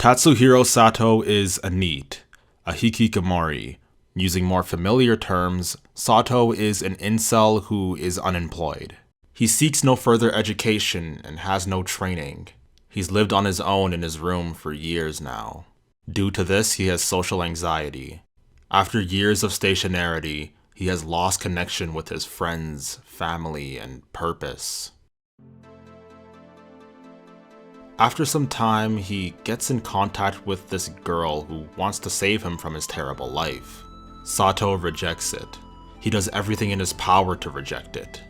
Katsuhiro Sato is a NEET, a hikikomori. Using more familiar terms, Sato is an incel who is unemployed. He seeks no further education and has no training. He's lived on his own in his room for years now. Due to this, he has social anxiety. After years of stationarity, he has lost connection with his friends, family, and purpose. After some time, he gets in contact with this girl who wants to save him from his terrible life. Sato rejects it. He does everything in his power to reject it.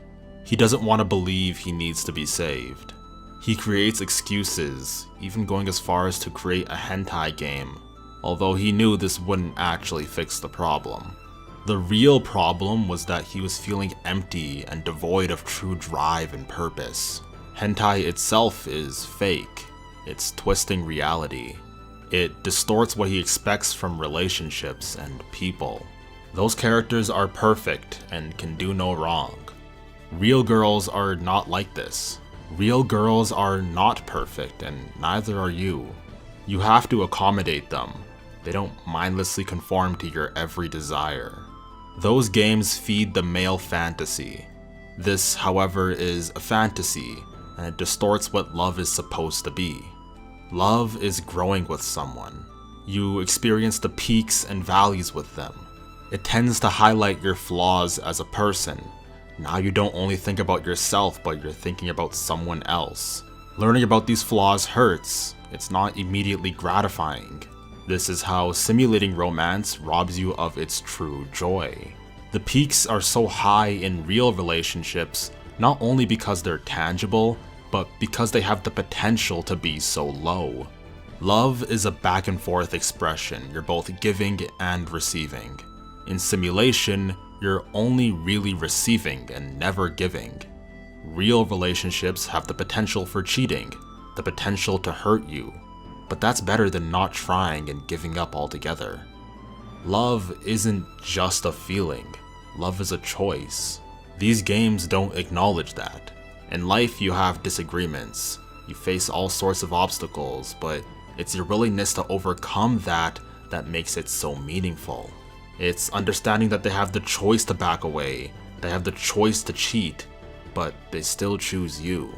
He doesn't want to believe he needs to be saved. He creates excuses, even going as far as to create a hentai game, although he knew this wouldn't actually fix the problem. The real problem was that he was feeling empty and devoid of true drive and purpose. Hentai itself is fake. It's twisting reality. It distorts what he expects from relationships and people. Those characters are perfect and can do no wrong. Real girls are not like this. Real girls are not perfect, and neither are you. You have to accommodate them. They don't mindlessly conform to your every desire. Those games feed the male fantasy. This, however, is a fantasy, and it distorts what love is supposed to be. Love is growing with someone. You experience the peaks and valleys with them. It tends to highlight your flaws as a person. Now you don't only think about yourself, but you're thinking about someone else. Learning about these flaws hurts. It's not immediately gratifying. This is how simulating romance robs you of its true joy. The peaks are so high in real relationships, not only because they're tangible, but because they have the potential to be so low. Love is a back and forth expression. You're both giving and receiving. In simulation, you're only really receiving and never giving. Real relationships have the potential for cheating, the potential to hurt you, but that's better than not trying and giving up altogether. Love isn't just a feeling. Love is a choice. These games don't acknowledge that. In life, you have disagreements. You face all sorts of obstacles, but it's your willingness to overcome that makes it so meaningful. It's understanding that they have the choice to back away, they have the choice to cheat, but they still choose you.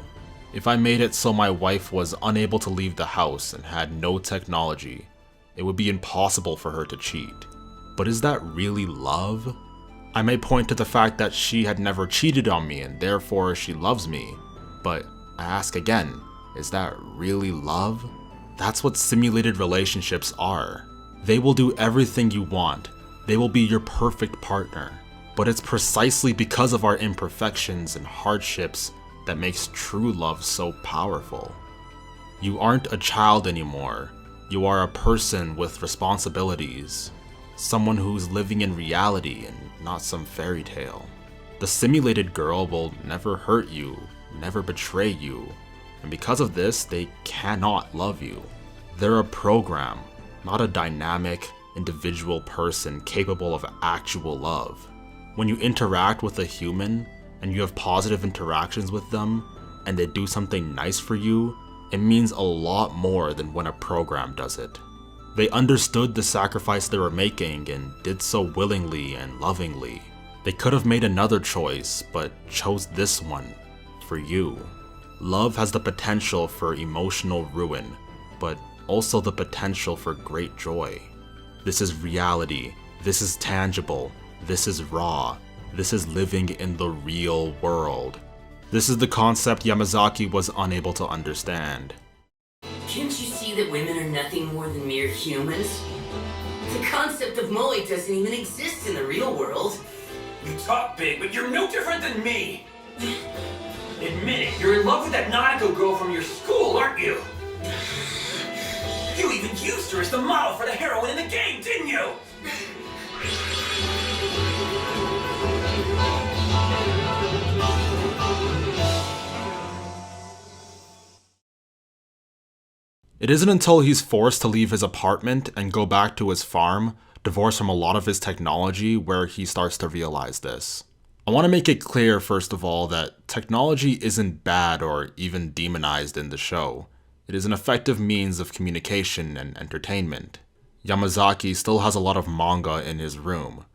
If I made it so my wife was unable to leave the house and had no technology, it would be impossible for her to cheat. But is that really love? I may point to the fact that she had never cheated on me and therefore she loves me, but I ask again, is that really love? That's what simulated relationships are. They will do everything you want. They will be your perfect partner. But it's precisely because of our imperfections and hardships that makes true love so powerful. You aren't a child anymore. You are a person with responsibilities. Someone who's living in reality and not some fairy tale. The simulated girl will never hurt you, never betray you, and because of this, they cannot love you. They're a program, not a dynamic, individual person capable of actual love. When you interact with a human, and you have positive interactions with them, and they do something nice for you, it means a lot more than when a program does it. They understood the sacrifice they were making and did so willingly and lovingly. They could have made another choice, but chose this one, for you. Love has the potential for emotional ruin, but also the potential for great joy. This is reality, this is tangible, this is raw, this is living in the real world. This is the concept Yamazaki was unable to understand. Can't you see that women are nothing more than mere humans? The concept of moe doesn't even exist in the real world. You talk big, but you're no different than me! Admit it, you're in love with that Nanako girl from your school, aren't you? You even used her as the model for the heroine in the game, didn't you? It isn't until he's forced to leave his apartment and go back to his farm, divorced from a lot of his technology, where he starts to realize this. I want to make it clear, first of all, that technology isn't bad or even demonized in the show. It is an effective means of communication and entertainment. Yamazaki still has a lot of manga in his room,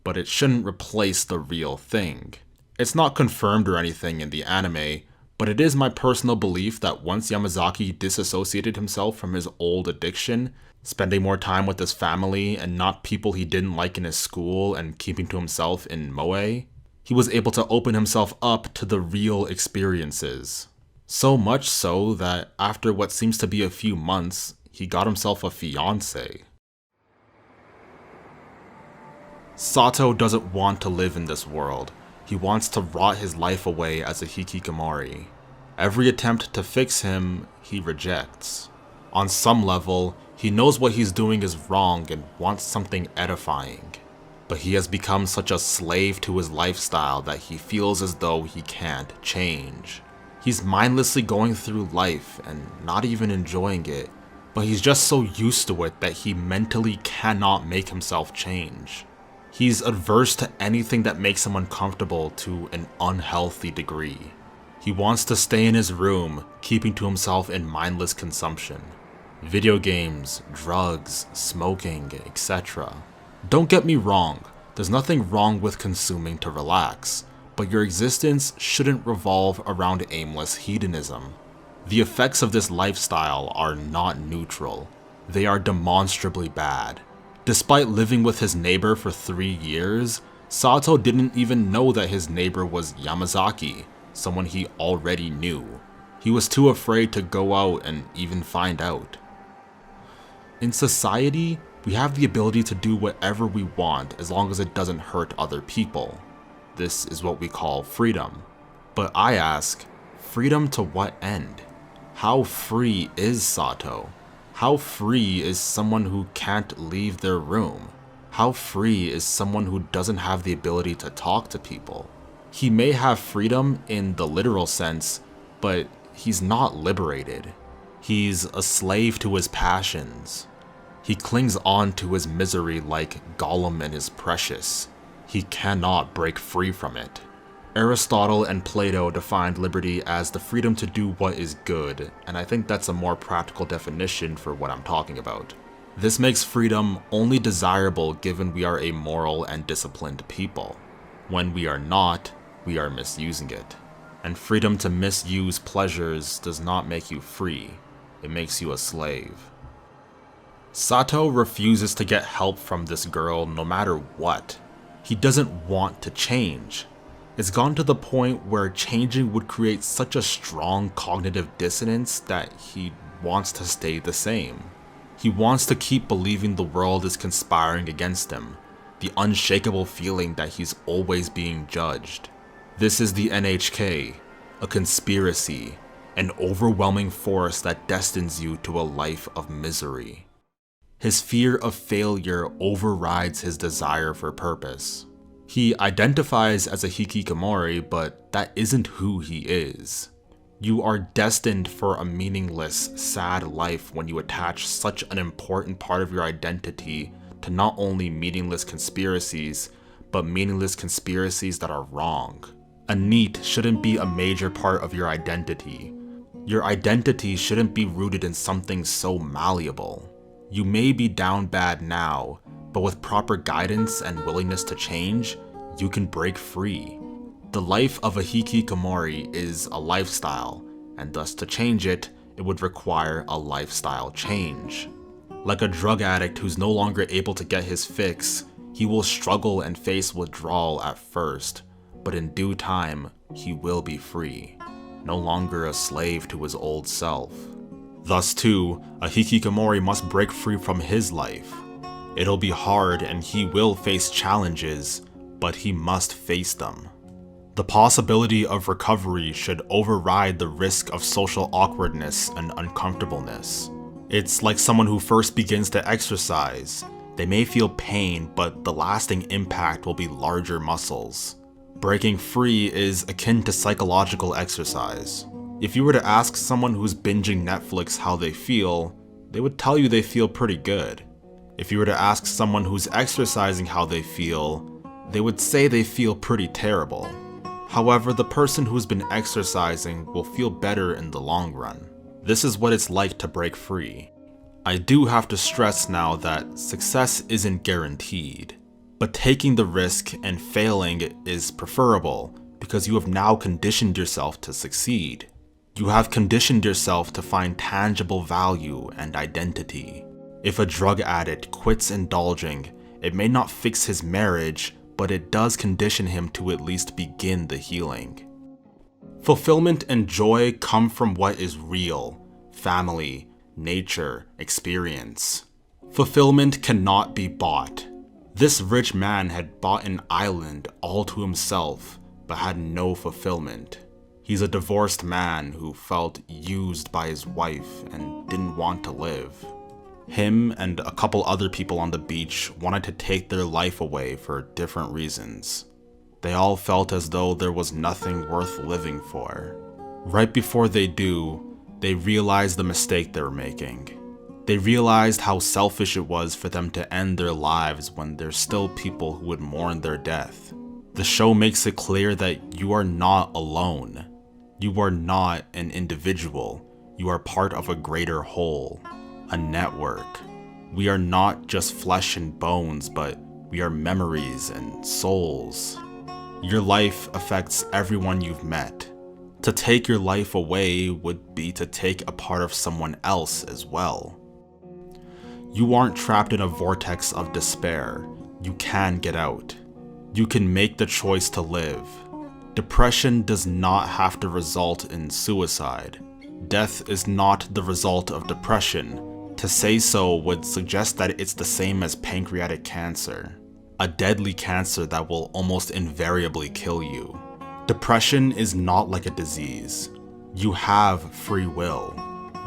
but it shouldn't replace the real thing. It's not confirmed or anything in the anime, but it is my personal belief that once Yamazaki disassociated himself from his old addiction, spending more time with his family and not people he didn't like in his school and keeping to himself in moe, he was able to open himself up to the real experiences. So much so that after what seems to be a few months, he got himself a fiancé. Sato doesn't want to live in this world. He wants to rot his life away as a hikikomori. Every attempt to fix him, he rejects. On some level, he knows what he's doing is wrong and wants something edifying. But he has become such a slave to his lifestyle that he feels as though he can't change. He's mindlessly going through life and not even enjoying it, but he's just so used to it that he mentally cannot make himself change. He's adverse to anything that makes him uncomfortable to an unhealthy degree. He wants to stay in his room, keeping to himself in mindless consumption. Video games, drugs, smoking, etc. Don't get me wrong, there's nothing wrong with consuming to relax, but your existence shouldn't revolve around aimless hedonism. The effects of this lifestyle are not neutral. They are demonstrably bad. Despite living with his neighbor for 3 years, Sato didn't even know that his neighbor was Yamazaki, someone he already knew. He was too afraid to go out and even find out. In society, we have the ability to do whatever we want as long as it doesn't hurt other people. This is what we call freedom. But I ask, freedom to what end? How free is Sato? How free is someone who can't leave their room? How free is someone who doesn't have the ability to talk to people? He may have freedom in the literal sense, but he's not liberated. He's a slave to his passions. He clings on to his misery like Gollum and his precious. He cannot break free from it. Aristotle and Plato defined liberty as the freedom to do what is good, and I think that's a more practical definition for what I'm talking about. This makes freedom only desirable given we are a moral and disciplined people. When we are not, we are misusing it. And freedom to misuse pleasures does not make you free, it makes you a slave. Sato refuses to get help from this girl no matter what. He doesn't want to change. It's gone to the point where changing would create such a strong cognitive dissonance that he wants to stay the same. He wants to keep believing the world is conspiring against him, the unshakable feeling that he's always being judged. This is the NHK, a conspiracy, an overwhelming force that destines you to a life of misery. His fear of failure overrides his desire for purpose. He identifies as a hikikomori, but that isn't who he is. You are destined for a meaningless, sad life when you attach such an important part of your identity to not only meaningless conspiracies, but meaningless conspiracies that are wrong. A NEET shouldn't be a major part of your identity. Your identity shouldn't be rooted in something so malleable. You may be down bad now, but with proper guidance and willingness to change, you can break free. The life of a hikikomori is a lifestyle, and thus to change it, it would require a lifestyle change. Like a drug addict who's no longer able to get his fix, he will struggle and face withdrawal at first, but in due time, he will be free, no longer a slave to his old self. Thus too, a hikikomori must break free from his life. It'll be hard and he will face challenges, but he must face them. The possibility of recovery should override the risk of social awkwardness and uncomfortableness. It's like someone who first begins to exercise. They may feel pain, but the lasting impact will be larger muscles. Breaking free is akin to psychological exercise. If you were to ask someone who's binging Netflix how they feel, they would tell you they feel pretty good. If you were to ask someone who's exercising how they feel, they would say they feel pretty terrible. However, the person who's been exercising will feel better in the long run. This is what it's like to break free. I do have to stress now that success isn't guaranteed, but taking the risk and failing is preferable because you have now conditioned yourself to succeed. You have conditioned yourself to find tangible value and identity. If a drug addict quits indulging, it may not fix his marriage, but it does condition him to at least begin the healing. Fulfillment and joy come from what is real: family, nature, experience. Fulfillment cannot be bought. This rich man had bought an island all to himself, but had no fulfillment. He's a divorced man who felt used by his wife and didn't want to live. Him and a couple other people on the beach wanted to take their life away for different reasons. They all felt as though there was nothing worth living for. Right before they do, they realized the mistake they were making. They realized how selfish it was for them to end their lives when there's still people who would mourn their death. The show makes it clear that you are not alone. You are not an individual. You are part of a greater whole, a network. We are not just flesh and bones, but we are memories and souls. Your life affects everyone you've met. To take your life away would be to take a part of someone else as well. You aren't trapped in a vortex of despair. You can get out. You can make the choice to live. Depression does not have to result in suicide. Death is not the result of depression. To say so would suggest that it's the same as pancreatic cancer, a deadly cancer that will almost invariably kill you. Depression is not like a disease. You have free will.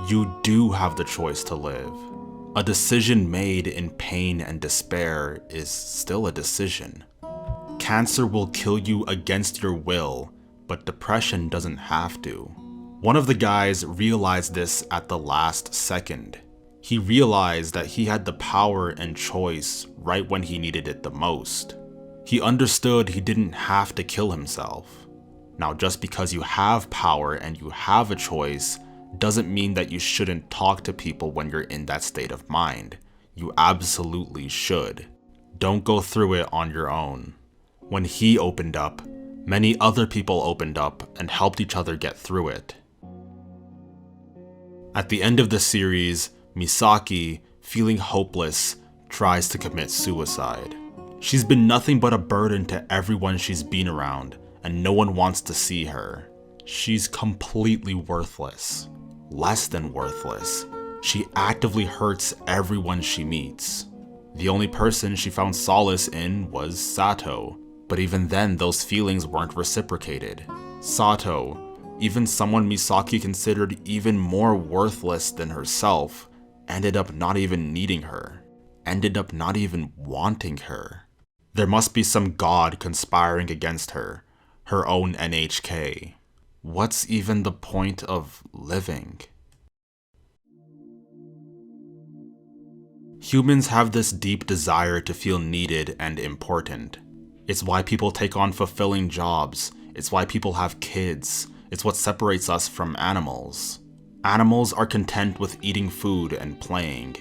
You do have the choice to live. A decision made in pain and despair is still a decision. Cancer will kill you against your will, but depression doesn't have to. One of the guys realized this at the last second. He realized that he had the power and choice right when he needed it the most. He understood he didn't have to kill himself. Now, just because you have power and you have a choice doesn't mean that you shouldn't talk to people when you're in that state of mind. You absolutely should. Don't go through it on your own. When he opened up, many other people opened up and helped each other get through it. At the end of the series, Misaki, feeling hopeless, tries to commit suicide. She's been nothing but a burden to everyone she's been around, and no one wants to see her. She's completely worthless. Less than worthless. She actively hurts everyone she meets. The only person she found solace in was Sato, but even then those feelings weren't reciprocated. Sato, even someone Misaki considered even more worthless than herself, ended up not even needing her. Ended up not even wanting her. There must be some god conspiring against her. Her own NHK. What's even the point of living? Humans have this deep desire to feel needed and important. It's why people take on fulfilling jobs. It's why people have kids. It's what separates us from animals. Animals are content with eating food and playing.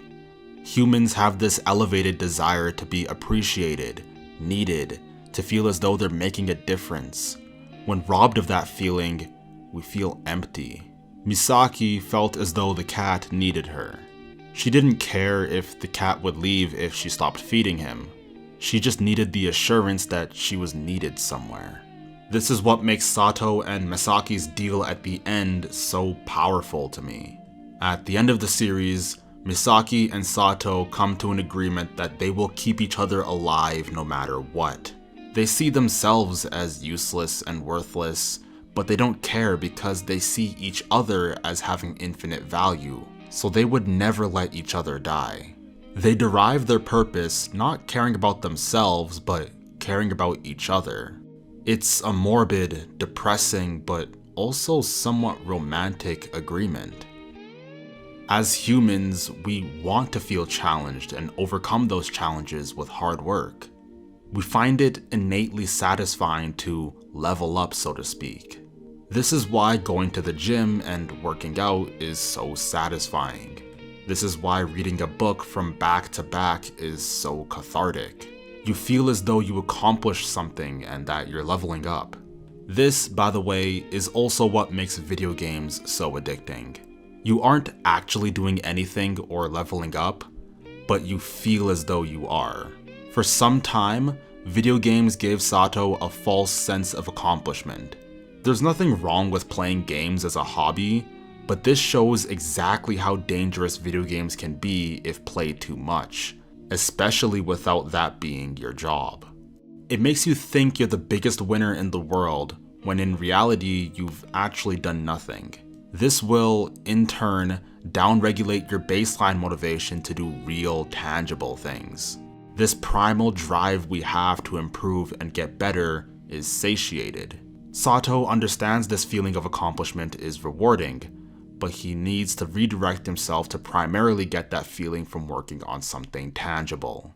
Humans have this elevated desire to be appreciated, needed, to feel as though they're making a difference. When robbed of that feeling, we feel empty. Misaki felt as though the cat needed her. She didn't care if the cat would leave if she stopped feeding him. She just needed the assurance that she was needed somewhere. This is what makes Sato and Misaki's deal at the end so powerful to me. At the end of the series, Misaki and Sato come to an agreement that they will keep each other alive no matter what. They see themselves as useless and worthless, but they don't care because they see each other as having infinite value, so they would never let each other die. They derive their purpose not caring about themselves, but caring about each other. It's a morbid, depressing, but also somewhat romantic agreement. As humans, we want to feel challenged and overcome those challenges with hard work. We find it innately satisfying to level up, so to speak. This is why going to the gym and working out is so satisfying. This is why reading a book from back to back is so cathartic. You feel as though you accomplished something and that you're leveling up. This, by the way, is also what makes video games so addicting. You aren't actually doing anything or leveling up, but you feel as though you are. For some time, video games gave Sato a false sense of accomplishment. There's nothing wrong with playing games as a hobby, but this shows exactly how dangerous video games can be if played too much, especially without that being your job. It makes you think you're the biggest winner in the world, when in reality you've actually done nothing. This will, in turn, downregulate your baseline motivation to do real, tangible things. This primal drive we have to improve and get better is satiated. Sato understands this feeling of accomplishment is rewarding, but he needs to redirect himself to primarily get that feeling from working on something tangible.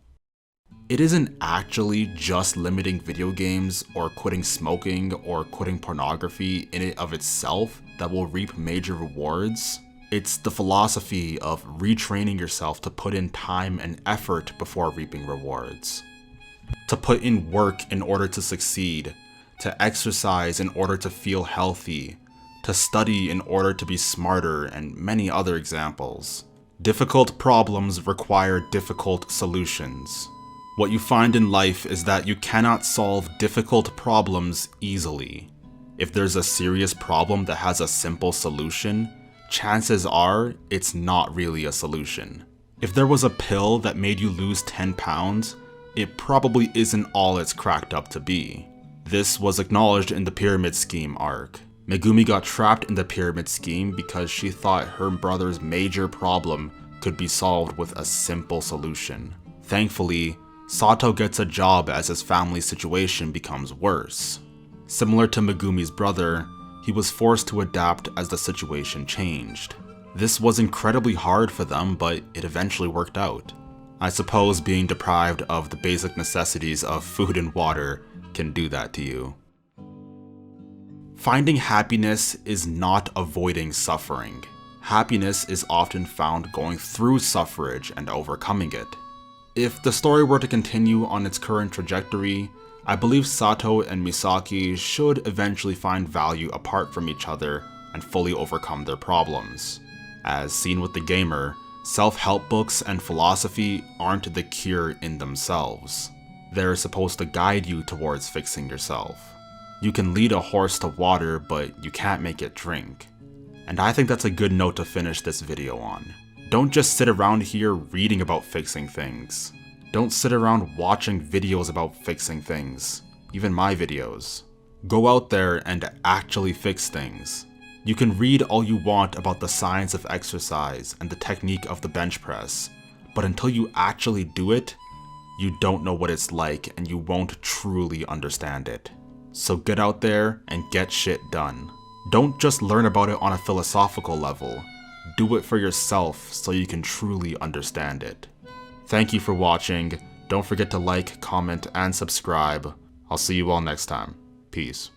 It isn't actually just limiting video games or quitting smoking or quitting pornography in and of itself that will reap major rewards. It's the philosophy of retraining yourself to put in time and effort before reaping rewards. To put in work in order to succeed, to exercise in order to feel healthy, to study in order to be smarter, and many other examples. Difficult problems require difficult solutions. What you find in life is that you cannot solve difficult problems easily. If there's a serious problem that has a simple solution, chances are it's not really a solution. If there was a pill that made you lose 10 pounds, it probably isn't all it's cracked up to be. This was acknowledged in the pyramid scheme arc. Megumi got trapped in the pyramid scheme because she thought her brother's major problem could be solved with a simple solution. Thankfully, Sato gets a job as his family's situation becomes worse. Similar to Megumi's brother, he was forced to adapt as the situation changed. This was incredibly hard for them, but it eventually worked out. I suppose being deprived of the basic necessities of food and water can do that to you. Finding happiness is not avoiding suffering. Happiness is often found going through suffrage and overcoming it. If the story were to continue on its current trajectory, I believe Sato and Misaki should eventually find value apart from each other and fully overcome their problems. As seen with the gamer, self-help books and philosophy aren't the cure in themselves. They're supposed to guide you towards fixing yourself. You can lead a horse to water, but you can't make it drink. And I think that's a good note to finish this video on. Don't just sit around here reading about fixing things. Don't sit around watching videos about fixing things, even my videos. Go out there and actually fix things. You can read all you want about the science of exercise and the technique of the bench press, but until you actually do it, you don't know what it's like and you won't truly understand it. So get out there and get shit done. Don't just learn about it on a philosophical level. Do it for yourself so you can truly understand it. Thank you for watching. Don't forget to like, comment, and subscribe. I'll see you all next time. Peace.